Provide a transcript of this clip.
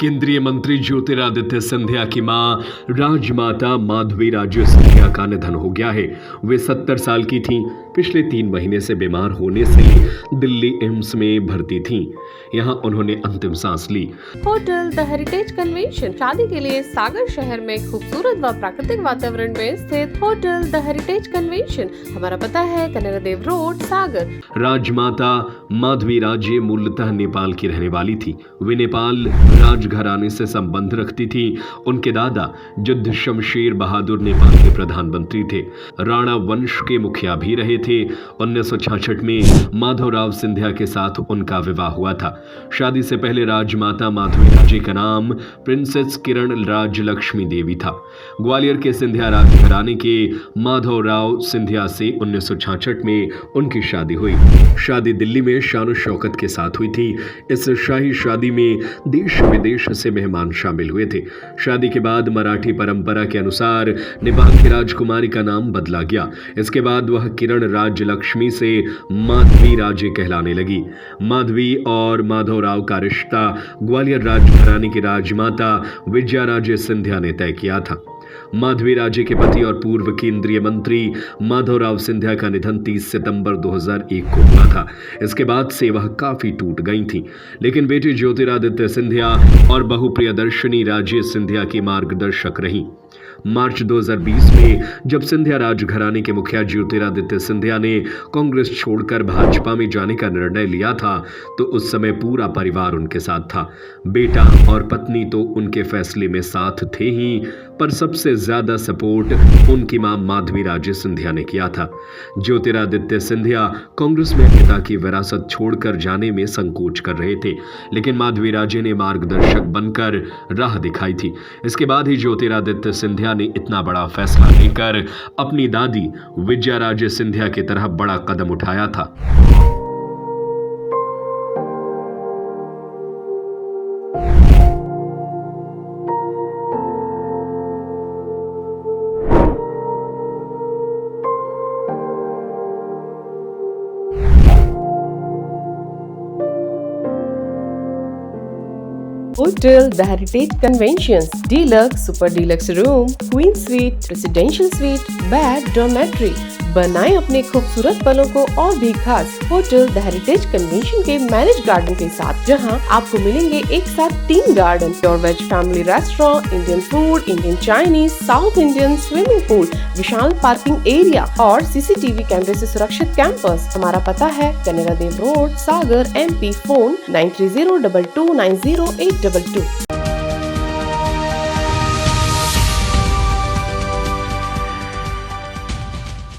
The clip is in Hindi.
केंद्रीय मंत्री ज्योतिरादित्य सिंधिया की मां राजमाता माधवी राजे सिंधिया का निधन हो गया है। वे 70 साल की थीं। पिछले 3 महीने से बीमार होने से दिल्ली एम्स में भर्ती थीं। यहां उन्होंने अंतिम सांस ली। होटल द हेरिटेज कन्वेंशन शादी के लिए सागर शहर में खूबसूरत व प्राकृतिक वातावरण में स्थित होटल द हेरिटेज कन्वेंशन। हमारा पता है कनेरा देव रोड, सागर। राजमाता माधवी राजे मूलतः नेपाल की रहने वाली थी। वे नेपाल राजघराने से संबंध रखती थी। उनके दादा जुद्ध शमशेर बहादुर नेपाल के प्रधानमंत्री थे। राणा वंश के मुखिया भी रहे थे। 1966 में माधवराव सिंधिया के साथ उनका विवाह हुआ था। शादी से पहले राजमाता माधवी राजे का नाम प्रिंसेस किरण राजलक्ष्मी देवी था। ग्वालियर के सिंधिया राजघराने के माधवराव सिंधिया से 1966 में उनकी शादी हुई। शादी दिल्ली में शान शौकत के साथ हुई थी। इस शाही शादी में देश विदेश से मेहमान शामिल हुए थे। शादी के बाद मराठी परंपरा के अनुसार नेपाल की राजकुमारी का नाम बदला गया। इसके बाद वह किरण राजलक्ष्मी से माधवी राजे कहलाने लगी। माधवी और माधवराव का रिश्ता ग्वालियर राजघराने की राजमाता विजया राजे सिंधिया ने तय किया था। माधवी राजे के पति और पूर्व केंद्रीय मंत्री माधवराव सिंधिया का निधन 30 सितंबर 2001 को हुआ था। इसके बाद से वह काफी टूट गई थी, लेकिन बेटे ज्योतिरादित्य सिंधिया और बहू प्रियदर्शनी राजे सिंधिया की मार्गदर्शक रहीं। मार्च 2020 में जब सिंधिया राजघराने के मुखिया ज्योतिरादित्य सिंधिया ने कांग्रेस छोड़कर भाजपा में जाने का निर्णय लिया था, तो उस समय पूरा परिवार उनके साथ था। बेटा और पत्नी तो उनके फैसले में साथ थे ही, पर सबसे ज्यादा सपोर्ट उनकी मां माधवी राजे सिंधिया ने किया था। ज्योतिरादित्य सिंधिया कांग्रेस में पिता की विरासत छोड़कर जाने में संकोच कर रहे थे, लेकिन माधवी राजे ने मार्गदर्शक बनकर राह दिखाई थी। इसके बाद ही ज्योतिरादित्य सिंधिया ने इतना बड़ा फैसला लेकर अपनी दादी विजया राजे सिंधिया की तरह बड़ा कदम उठाया था। Hotel The Heritage Conventions, Deluxe, Super Deluxe Room, Queen Suite, Residential Suite, Bed, Dormitory। बनाएं अपने खूबसूरत पलों को और भी खास होटल द हेरिटेज कन्वेंशन के मैरिज गार्डन के साथ, जहां आपको मिलेंगे एक साथ 3 garden, pure veg family restaurant, Indian food, Indian Chinese, south Indian, swimming pool, विशाल पार्किंग एरिया और सीसीटीवी कैमरे से सुरक्षित कैंपस। हमारा पता है Kanera Dev road, Sagar, MP। Phone 9302290822।